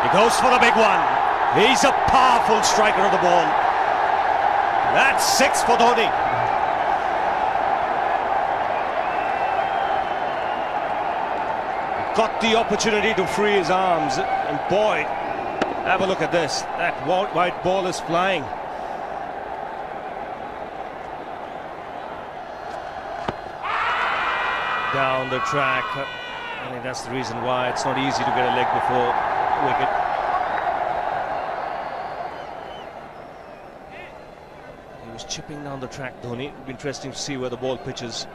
He goes for the big one. He's a powerful striker of the ball. That's 6 for Dhoni. Got the opportunity to free his arms, and boy, have a look at this. That white ball is flying. Down the track. I think that's the reason why it's not easy to get a leg before wicket. He was chipping down the track, Dhoni. It'll be interesting to see where the ball pitches.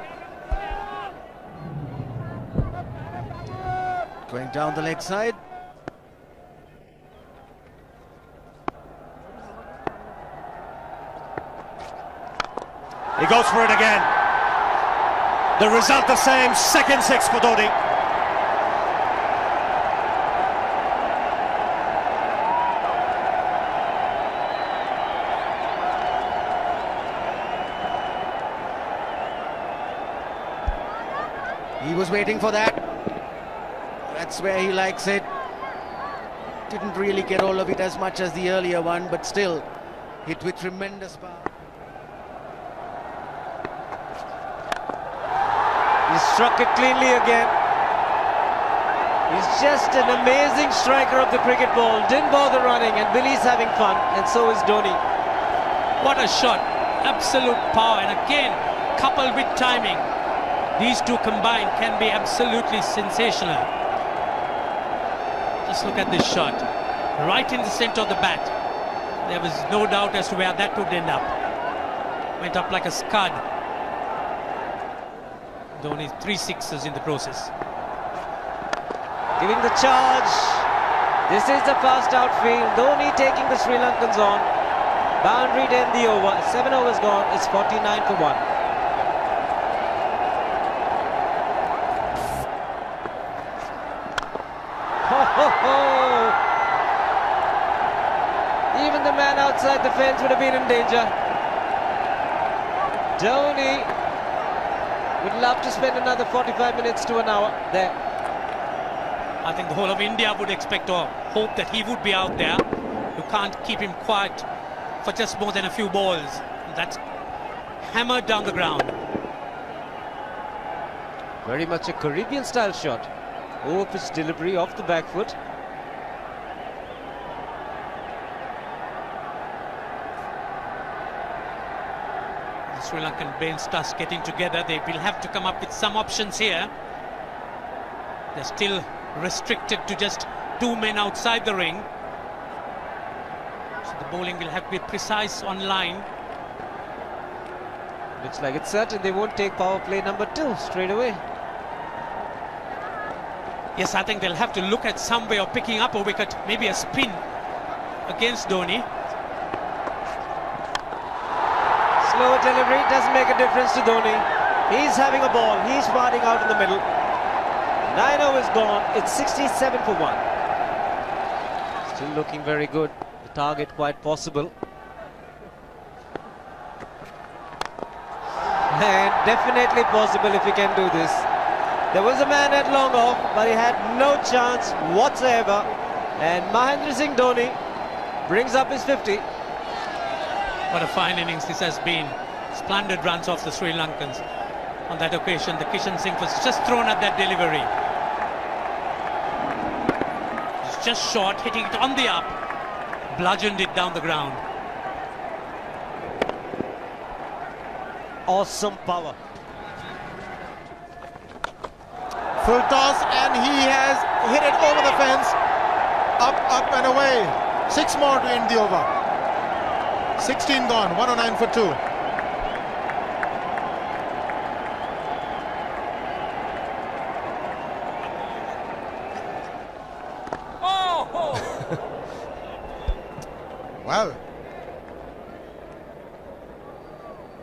Going down the leg side. He goes for it again. The result the same, second 6 for Dhoni. He was waiting for that. That's where he likes it. Didn't really get all of it as much as the earlier one, but still hit with tremendous power. He struck it cleanly again. He's just an amazing striker of the cricket ball. Didn't bother running, and Billy's having fun, and so is Dhoni. What a shot. Absolute power, and again, coupled with timing. These two combined can be absolutely sensational. Just look at this shot. Right in the center of the bat. There was no doubt as to where that would end up. Went up like a scud. Dhoni 3 sixes in the process. Giving the charge. This is the fast outfield. Dhoni taking the Sri Lankans on. Boundary to end the over. 7 overs gone. It's 49 for 1. Even the man outside the fence would have been in danger. Dhoni would love to spend another 45 minutes to an hour there. I think the whole of India would expect or hope that he would be out there. You can't keep him quiet for just more than a few balls. That's hammered down the ground. Very much a Caribbean style shot. Over pitch delivery off the back foot. The Sri Lankan bench starts getting together. They will have to come up with some options here. They're still restricted to just 2 men outside the ring. So the bowling will have to be precise on line. Looks like it's certain they won't take power play number 2 straight away. Yes, I think they'll have to look at some way of picking up a wicket, maybe a spin against Dhoni. Slower delivery doesn't make a difference to Dhoni. He's having a ball, he's parting out in the middle. 9 overs gone, it's 67 for 1. Still looking very good, the target quite possible. And definitely possible if he can do this. There was a man at long off, but he had no chance whatsoever. And Mahendra Singh Dhoni brings up his 50. What a fine innings this has been. Splendid runs off the Sri Lankans. On that occasion, the Kishan Singh was just thrown at that delivery. It's just short, hitting it on the up. Bludgeoned it down the ground. Awesome power. Full toss, and he has hit it over the fence. Up and away. 6 more to end the over. 16 gone, 109 for 2. Oh! Well,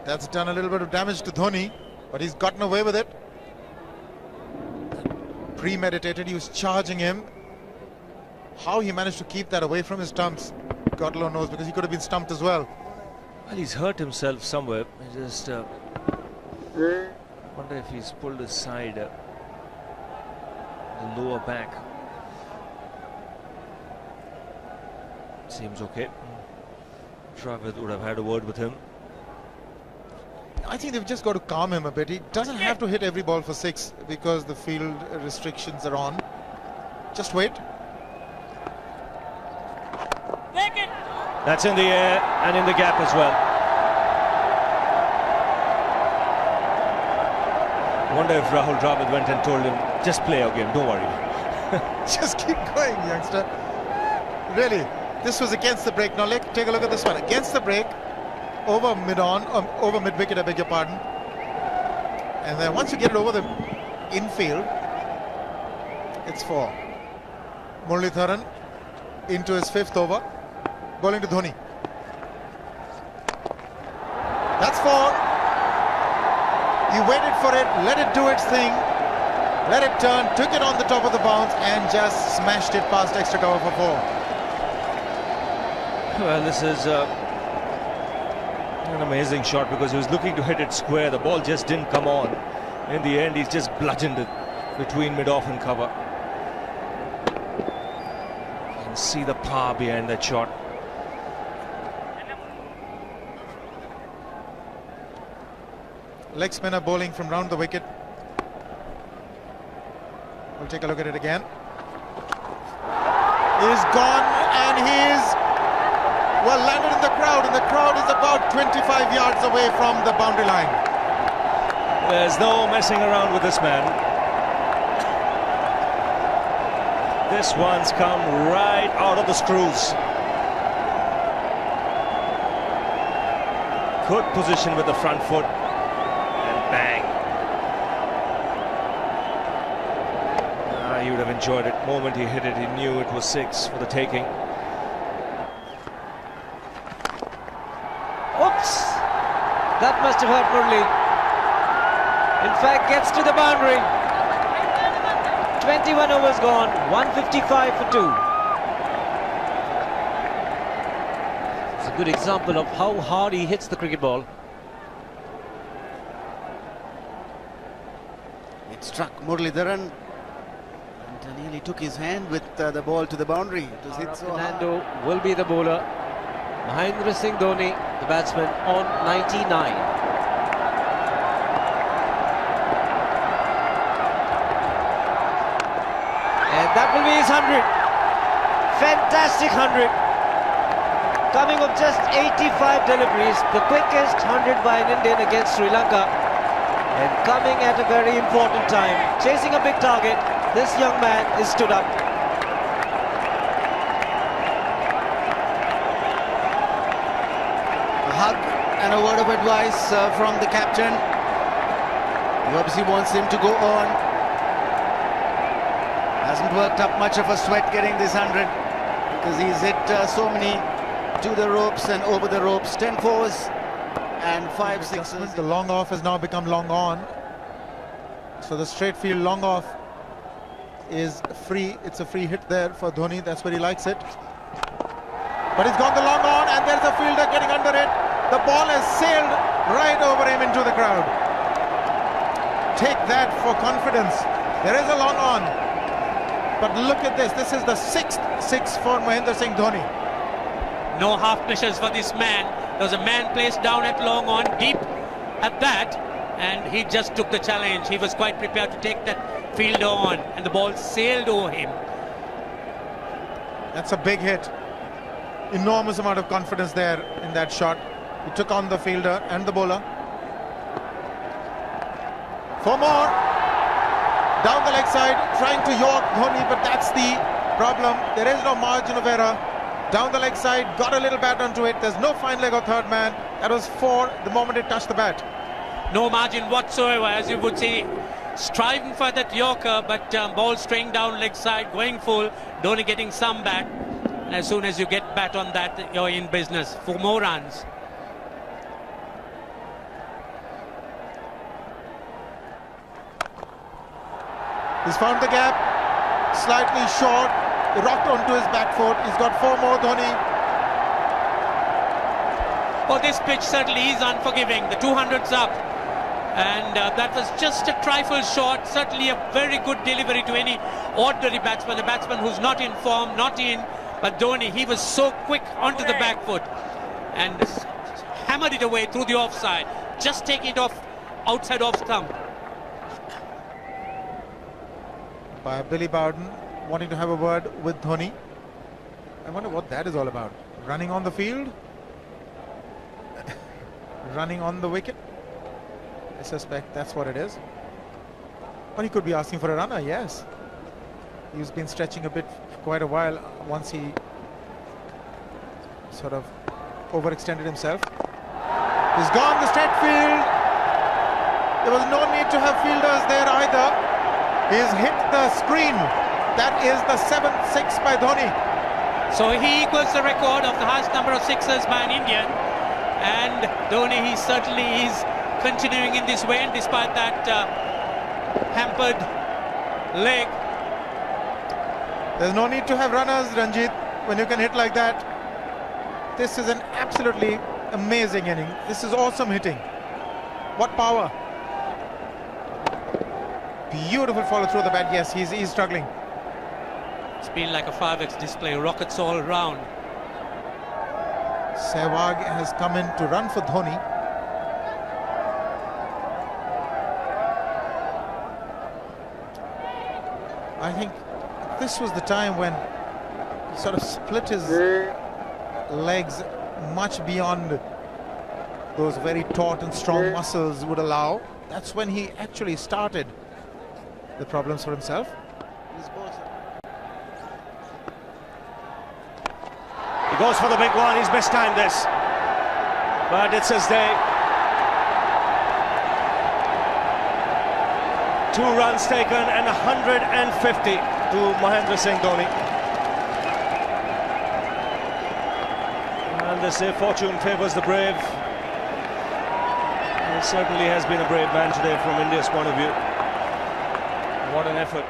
that's done a little bit of damage to Dhoni, but he's gotten away with it. Premeditated, he was charging him. How he managed to keep that away from his stumps, God alone knows, because he could have been stumped as well. Well, he's hurt himself somewhere. I just wonder if he's pulled aside the lower back. Seems okay. Travis would have had a word with him. I think they've just got to calm him a bit. He doesn't have to hit every ball for 6 because the field restrictions are on. Just wait. That's in the air and in the gap as well. I wonder if Rahul Dravid went and told him, just play our game, don't worry. Just keep going, youngster. Really, this was against the break. Now take a look at this one. Against the break, over mid-wicket, I beg your pardon. And then once you get it over the infield, it's 4. Muralitharan into his 5th over, bowling to Dhoni. That's 4. He waited for it, let it do its thing, let it turn, took it on the top of the bounce and just smashed it past extra cover for 4. Well, this is an amazing shot because he was looking to hit it square. The ball just didn't come on. In the end, he's just bludgeoned it between mid-off and cover. You can see the power behind that shot. Leg spinner bowling from round the wicket. We'll take a look at it again. He's gone and he's landed in the crowd, and the crowd is about 25 yards away from the boundary line. There's no messing around with this man. This one's come right out of the screws. Good position with the front foot. Bang. He would have enjoyed it. The moment he hit it, he knew it was 6 for the taking. Oops! That must have hurt Murli. In fact, gets to the boundary. 21 overs gone, 155 for 2. It's a good example of how hard he hits the cricket ball. It struck Muralitharan and nearly took his hand with the ball to the boundary. It was hit so hard. Fernando will be the bowler. Mahendra Singh Dhoni, the batsman, on 99. And that will be his 100. Fantastic 100. Coming of just 85 deliveries, the quickest 100 by an Indian against Sri Lanka. And coming at a very important time, chasing a big target, this young man is stood up. A hug and a word of advice from the captain. He obviously wants him to go on. Hasn't worked up much of a sweat getting this 100 because he's hit so many to the ropes and over the ropes. 10 fours and 5 sixes. The long off has now become long on. So the straight field long off is free. It's a free hit there for Dhoni. That's where he likes it. But he's gone the long on and there's a fielder getting under it. The ball has sailed right over him into the crowd. Take that for confidence. There is a long on. But look at this. This is the 6th 6 for Mahendra Singh Dhoni. No half measures for this man. There was a man placed down at long on, deep at that, and he just took the challenge. He was quite prepared to take that fielder on, and the ball sailed over him. That's a big hit. Enormous amount of confidence there in that shot. He took on the fielder and the bowler. 4 more. Down the leg side, trying to york Dhoni, but that's the problem. There is no margin of error. Down the leg side, got a little bat onto it. There's no fine leg or third man. That was 4 the moment it touched the bat. No margin whatsoever, as you would say. Striving for that yorker, but ball straying down leg side, going full. Dhoni getting some bat. And as soon as you get bat on that, you're in business for more runs. He's found the gap, slightly short, rocked onto his back foot. He's got 4 more, Dhoni. Oh, this pitch certainly is unforgiving. The 200's up. And that was just a trifle short. Certainly a very good delivery to any ordinary batsman. A batsman who's not in form, not in But Dhoni, he was so quick onto the back foot and hammered it away through the offside, just taking it off outside off stump. By Billy Bowden wanting to have a word with Dhoni. I wonder what that is all about. Running on the field? Running on the wicket? I suspect that's what it is. Or he could be asking for a runner, yes. He's been stretching a bit for quite a while once he sort of overextended himself. He's gone the straight field. There was no need to have fielders there either. He's hit the screen. That is the 7th 6 by Dhoni. So he equals the record of the highest number of sixes by an Indian. And Dhoni, he certainly is continuing in this way, and despite that hampered leg. There's no need to have runners, Ranjit, when you can hit like that. This is an absolutely amazing inning. This is awesome hitting. What power. Beautiful follow through the bat. Yes, he's struggling. It's been like a 5x display, rockets all around. Sehwag has come in to run for Dhoni. I think this was the time when he sort of split his legs much beyond those very taut and strong muscles would allow. That's when he actually started the problems for himself. He goes for the big one. He's mistimed this, but it's his day. 2 runs taken and 150 to Mahendra Singh Dhoni. And they say fortune favours the brave. He certainly has been a brave man today from India's point of view. What an effort.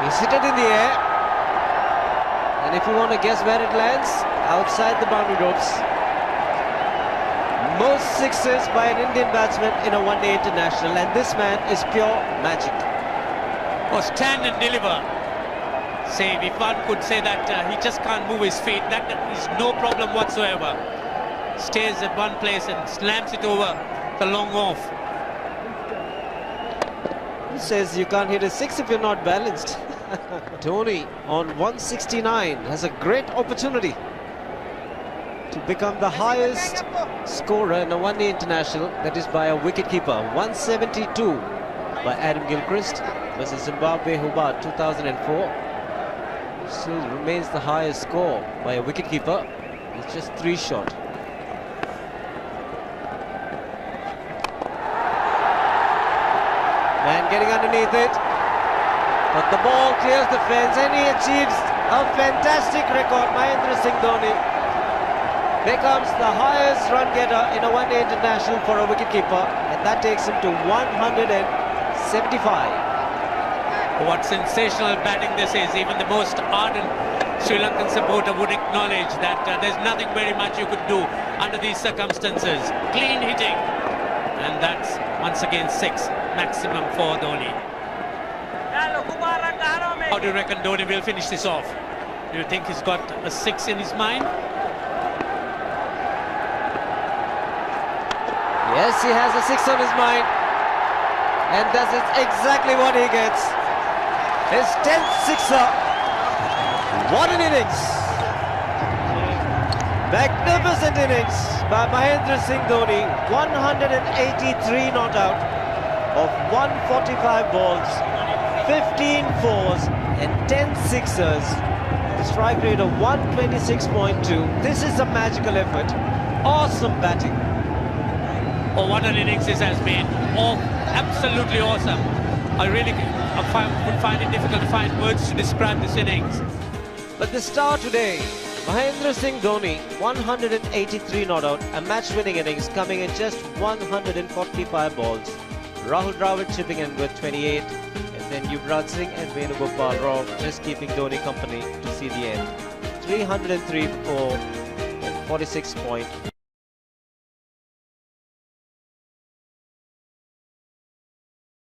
He's hit it in the air, and if you want to guess where it lands, outside the boundary ropes. Most sixes by an Indian batsman in a one-day international, and this man is pure magic. Or stand and deliver. Say, if one could say that he just can't move his feet, that is no problem whatsoever. Stays at one place and slams it over the long off. Who says you can't hit a 6 if you're not balanced? Dhoni on 169 has a great opportunity to become the highest scorer in a one-day international, that is by a wicketkeeper. 172 by Adam Gilchrist versus Zimbabwe Hobart 2004. Still remains the highest score by a wicketkeeper. It's just 3 short. Man getting underneath it, but the ball clears the fence and he achieves a fantastic record. Mahendra Singh Dhoni becomes the highest run getter in a one-day international for a wicketkeeper, and that takes him to 175. What sensational batting this is. Even the most ardent Sri Lankan supporter would acknowledge that there's nothing very much you could do under these circumstances. Clean hitting, and that's once again 6 maximum for Dhoni. How do you reckon Dhoni will finish this off? Do you think he's got a 6 in his mind? Yes, he has a 6 on his mind, and that is exactly what he gets. His 10th sixer. What an innings! Magnificent innings by Mahendra Singh Dhoni. 183 not out of 145 balls, 15 fours and 10 sixers. Strike rate of 126.2. This is a magical effort. Awesome batting. Oh, what an innings this has been. Oh, absolutely awesome. I really would find it difficult to find words to describe this innings. But the star today, Mahendra Singh Dhoni, 183 not out, a match-winning innings coming in just 145 balls. Rahul Dravid chipping in with 28, and then Yuvraj Singh and Venugopal Rao just keeping Dhoni company to see the end. 303 for 46.8.